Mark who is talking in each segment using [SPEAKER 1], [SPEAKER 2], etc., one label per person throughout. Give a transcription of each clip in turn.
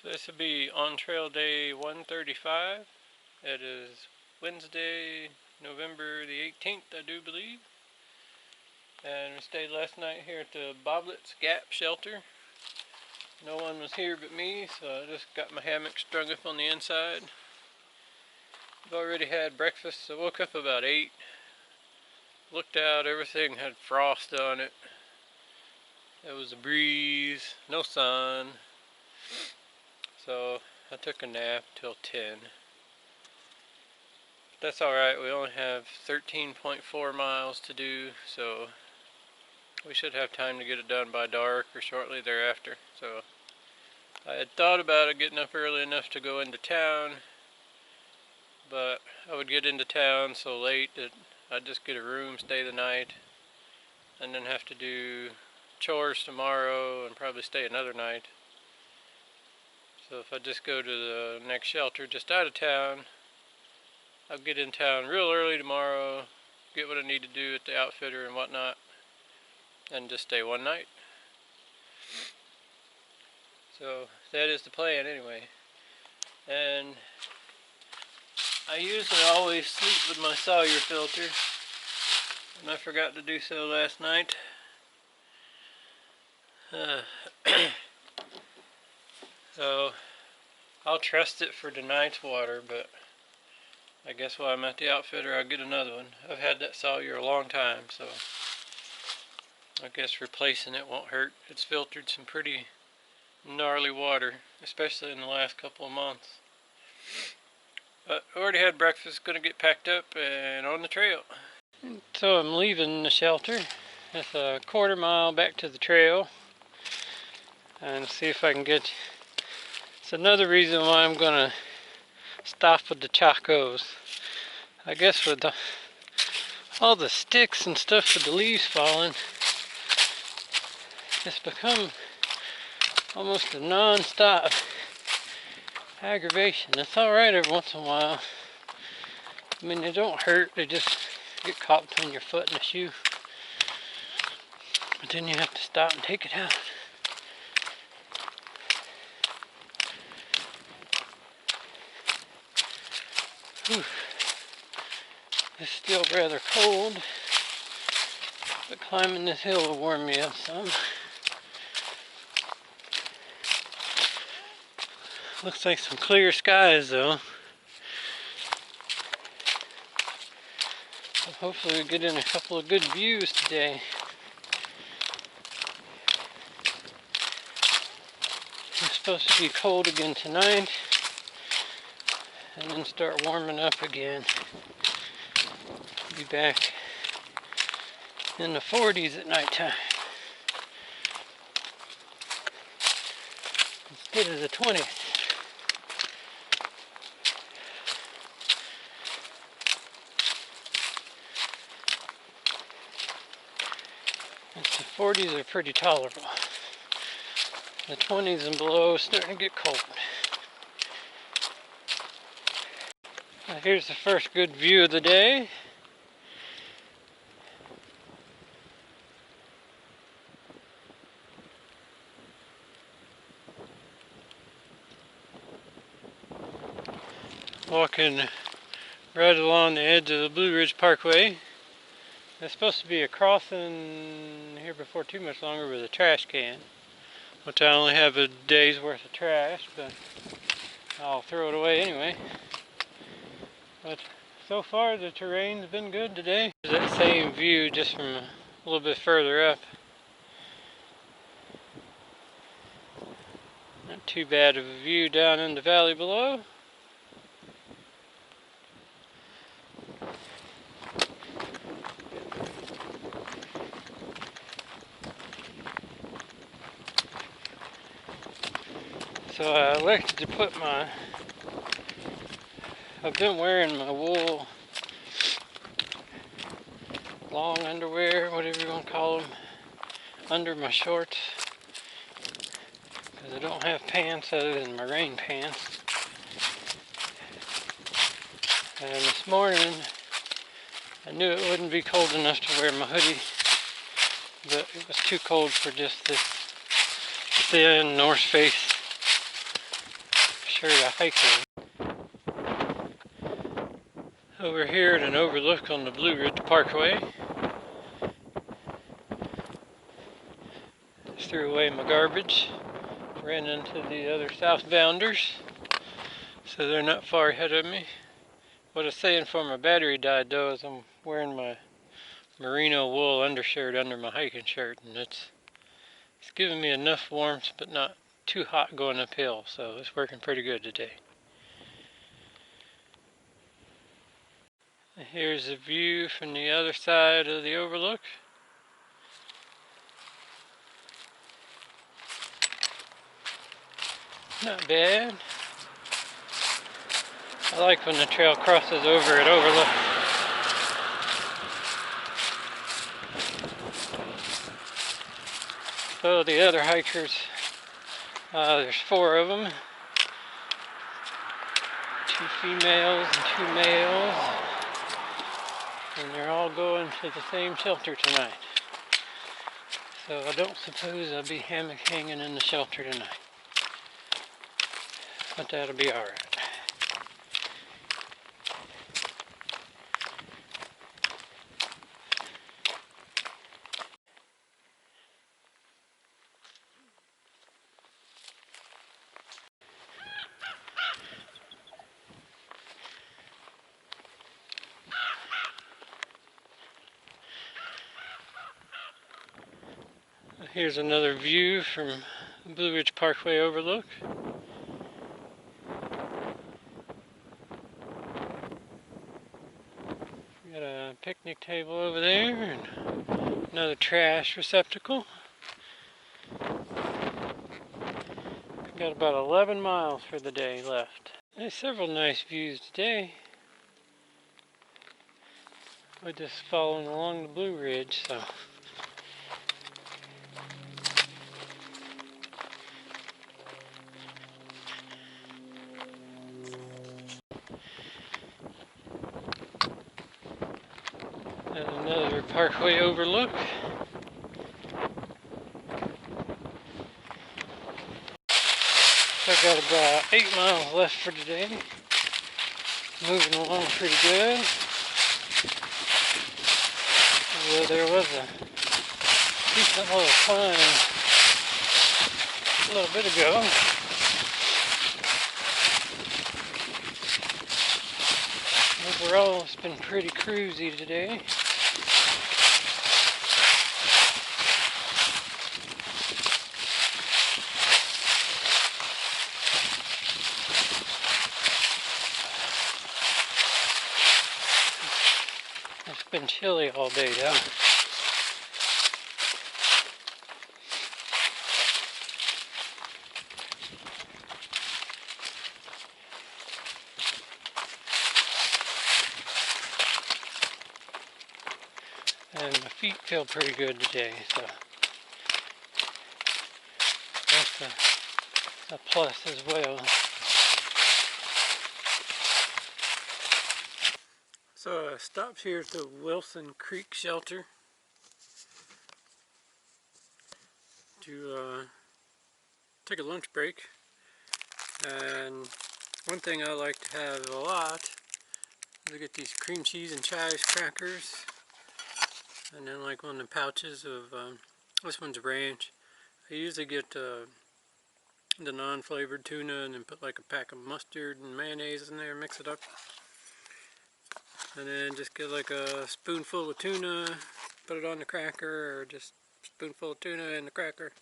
[SPEAKER 1] This would be on trail day 135. It is Wednesday, November the 18th, I do believe. And we stayed last night here at the Boblett's Gap shelter. No one was here but me, so I just got my hammock strung up on the inside. I've already had breakfast. I woke up about 8. Looked out, everything had frost on it. There was a breeze, no sun. So I took a nap till 10. That's alright, we only have 13.4 miles to do, so we should have time to get it done by dark or shortly thereafter. So I had thought about it getting up early enough to go into town, but I would get into town so late that I'd just get a room, stay the night, and then have to do chores tomorrow and probably stay another night. So if I just go to the next shelter just out of town, I'll get in town real early tomorrow, get what I need to do at the outfitter and whatnot, and just stay one night. So that is the plan anyway. And I usually always sleep with my Sawyer filter, and I forgot to do so last night. So I'll trust it for tonight's water, but I guess while I'm at the outfitter I'll get another one. I've had that Sawyer a long time, so I guess replacing it won't hurt. It's filtered some pretty gnarly water, especially in the last couple of months. But I already had breakfast, gonna get packed up and on the trail. So I'm leaving the shelter. It's a quarter mile back to the trail, and see if I can get. It's another reason why I'm gonna stop with the chacos. I guess with all the sticks and stuff with the leaves falling, it's become almost a non-stop aggravation. It's alright every once in a while. I mean, they don't hurt, they just get caught between your foot and the shoe. But then you have to stop and take it out. Whew. It's still rather cold, but climbing this hill will warm me up some. Looks like some clear skies though. So hopefully we get in a couple of good views today. It's supposed to be cold again tonight, and then start warming up again. Be back in the 40s at nighttime instead of the 20s. The 40s are pretty tolerable. The 20s and below is starting to get cold. Now here's the first good view of the day. Walking right along the edge of the Blue Ridge Parkway. There's supposed to be a crossing here before too much longer with a trash can, which I only have a day's worth of trash, but I'll throw it away anyway. But so far the terrain's been good today. There's that same view just from a little bit further up. Not too bad of a view down in the valley below. So I elected to put I've been wearing my wool long underwear, whatever you want to call them, under my shorts, because I don't have pants other than my rain pants. And this morning I knew it wouldn't be cold enough to wear my hoodie, but it was too cold for just this thin North Face for the hiking. Over here at an overlook on the Blue Ridge Parkway. Just threw away my garbage. Ran into the other southbounders, so they're not far ahead of me. What it's saying for my battery died though is I'm wearing my merino wool undershirt under my hiking shirt, and it's giving me enough warmth but not too hot going uphill, so it's working pretty good today. Here's a view from the other side of the overlook. Not bad. I like when the trail crosses over at overlook. So the other hikers, there's 4 of them. 2 females and 2 males. And they're all going to the same shelter tonight. So I don't suppose I'll be hammock hanging in the shelter tonight. But that'll be alright. Here's another view from Blue Ridge Parkway overlook. We got a picnic table over there and another trash receptacle. We've got about 11 miles for the day left. There's several nice views today. We're just following along the Blue Ridge, so. And another parkway overlook. So I've got about 8 miles left for today. Moving along pretty good. Although there was a decent little climb a little bit ago. Overall, it's been pretty cruisy today. It's been chilly all day though. And my feet feel pretty good today, so that's a plus as well. So I stopped here at the Wilson Creek shelter to take a lunch break. And one thing I like to have a lot is I get these cream cheese and chives crackers. And then like one of the pouches of, this one's ranch. I usually get the non-flavored tuna and then put like a pack of mustard and mayonnaise in there, mix it up. And then just get like a spoonful of tuna, put it on the cracker, or just a spoonful of tuna in the cracker.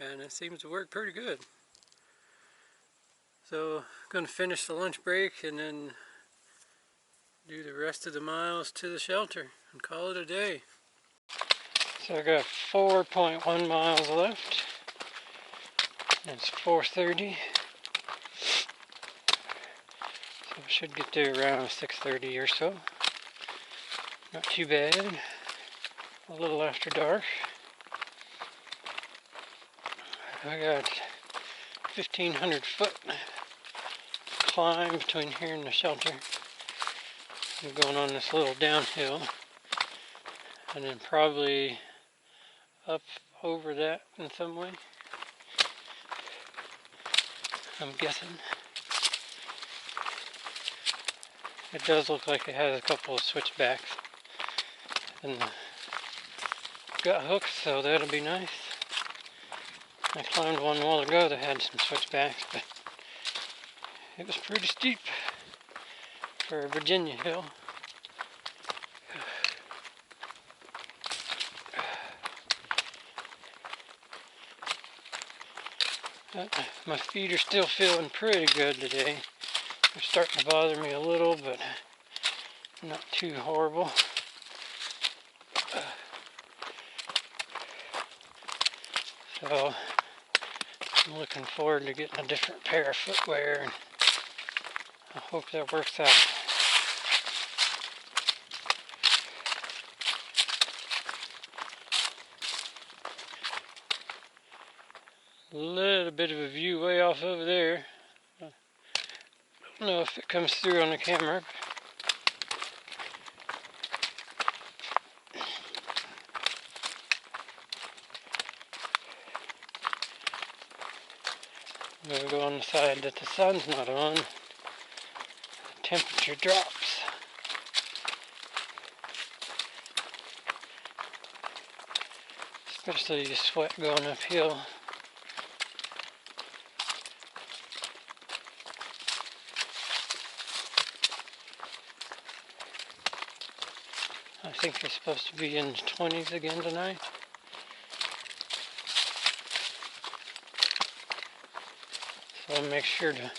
[SPEAKER 1] And it seems to work pretty good. So I'm going to finish the lunch break and then do the rest of the miles to the shelter and call it a day. So I got 4.1 miles left. It's 4:30. So I should get there around 6:30 or so. Not too bad. A little after dark. I got 1,500 foot climb between here and the shelter. I'm going on this little downhill, and then probably up over that in some way. I'm guessing. It does look like it has a couple of switchbacks. And got hooks, so that'll be nice. I climbed one a while ago that had some switchbacks, but it was pretty steep for a Virginia hill. My feet are still feeling pretty good today. They're starting to bother me a little, but not too horrible. So I'm looking forward to getting a different pair of footwear, and I hope that works out. A little bit of a view way off over there. I don't know if it comes through on the camera. I'm going to go on the side that the sun's not on. The temperature drops. Especially the sweat going uphill. I think it's supposed to be in the 20s again tonight. So I'll make sure to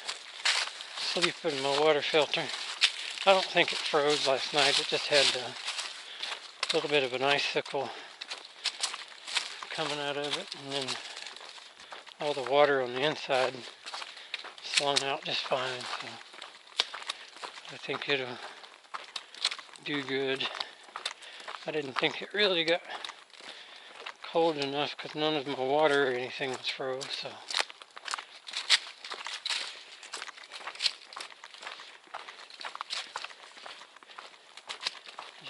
[SPEAKER 1] sleep in my water filter. I don't think it froze last night. It just had a little bit of an icicle coming out of it, and then all the water on the inside slung out just fine. So I think it'll do good. I didn't think it really got cold enough because none of my water or anything was froze. So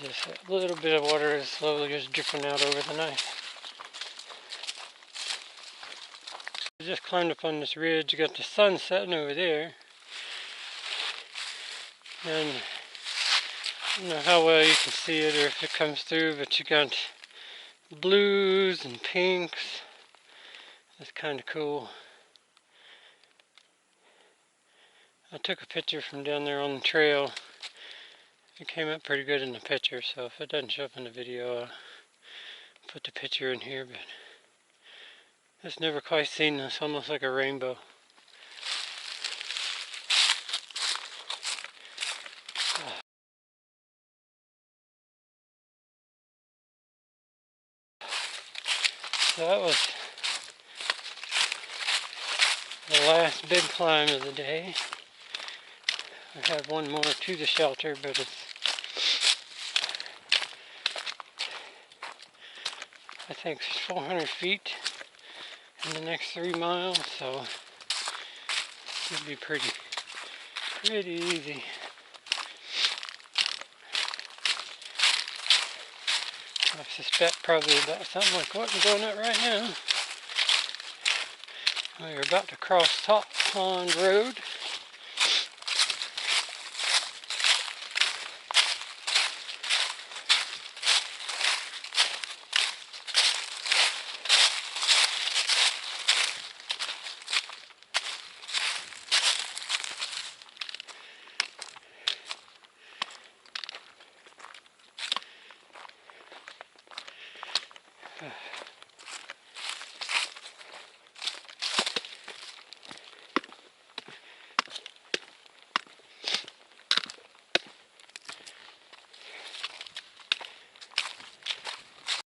[SPEAKER 1] just a little bit of water is slowly just dripping out over the night. I just climbed up on this ridge. You got the sun setting over there, and I don't know how well you can see it or if it comes through, but you got blues and pinks. That's kind of cool. I took a picture from down there on the trail. It came up pretty good in the picture, so if it doesn't show up in the video, I'll put the picture in here. But I've never quite seen this, almost like a rainbow. So that was the last big climb of the day. I have one more to the shelter, but it's, I think, 400 feet in the next 3 miles, so it'll be pretty easy. I suspect probably about something like what I'm going at right now. We're about to cross Top Pond Road.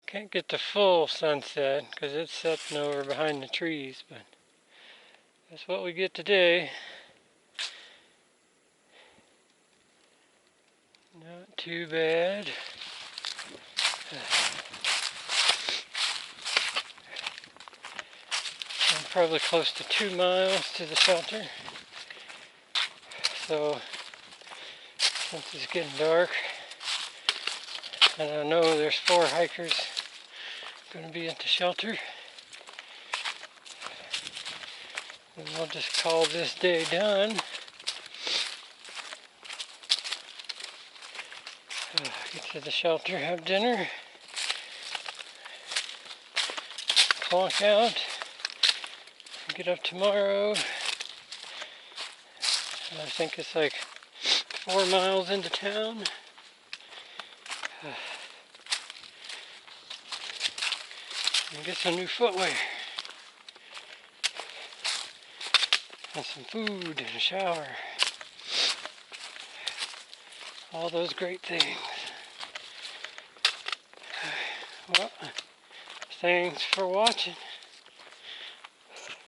[SPEAKER 1] Can't get the full sunset because it's setting over behind the trees, but that's what we get today. Not too bad. I'm probably close to 2 miles to the shelter. So since it's getting dark, and I know there's 4 hikers going to be at the shelter, And I'll just call this day done. Get to the shelter, have dinner, clonk out, get up tomorrow. I think it's like 4 miles into town. And get some new footwear. And some food and a shower. All those great things. Well, thanks for watching.